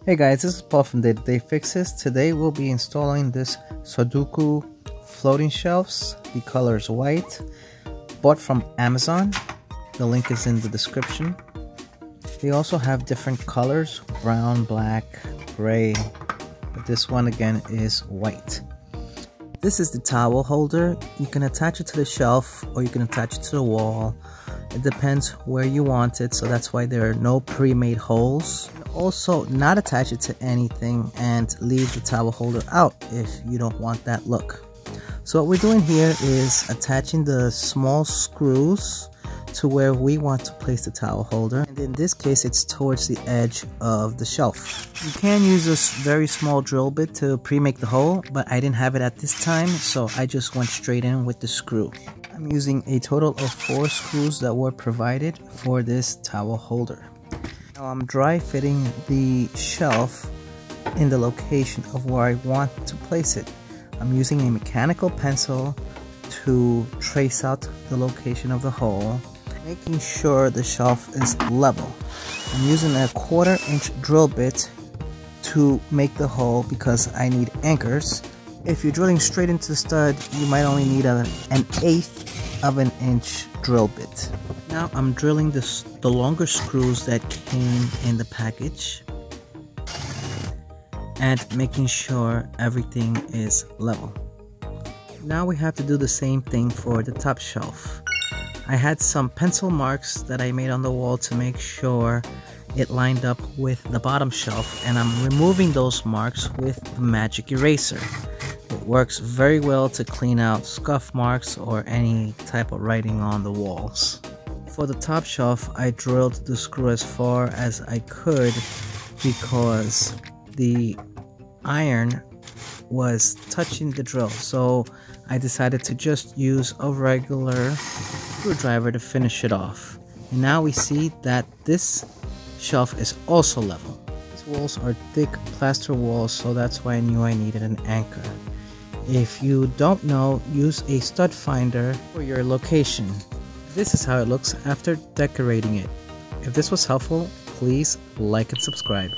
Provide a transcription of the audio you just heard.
Hey guys, this is Paul from Day to Day Fixes. Today we'll be installing this Soduku floating shelves. The color is white. Bought from Amazon. The link is in the description. They also have different colors: brown, black, gray. But this one again is white. This is the towel holder. You can attach it to the shelf or you can attach it to the wall. It depends where you want it, so that's why there are no pre-made holes. Also, not attach it to anything and leave the towel holder out if you don't want that look. So what we're doing here is attaching the small screws to where we want to place the towel holder, and in this case it's towards the edge of the shelf. You can use this very small drill bit to pre-make the hole, but I didn't have it at this time, so I just went straight in with the screw. I'm using a total of 4 screws that were provided for this towel holder. Now I'm dry fitting the shelf in the location of where I want to place it. I'm using a mechanical pencil to trace out the location of the hole, making sure the shelf is level. I'm using a 1/4 inch drill bit to make the hole because I need anchors. If you're drilling straight into the stud, you might only need an 1/8 of an inch drill bit. Now I'm drilling the longer screws that came in the package and making sure everything is level. Now we have to do the same thing for the top shelf. I had some pencil marks that I made on the wall to make sure it lined up with the bottom shelf, and I'm removing those marks with the magic eraser. It works very well to clean out scuff marks or any type of writing on the walls. For the top shelf, I drilled the screw as far as I could because the iron was touching the drill, so I decided to just use a regular screwdriver to finish it off. And now we see that this shelf is also level. These walls are thick plaster walls, so that's why I knew I needed an anchor. If you don't know, use a stud finder for your location. This is how it looks after decorating it. If this was helpful, please like and subscribe.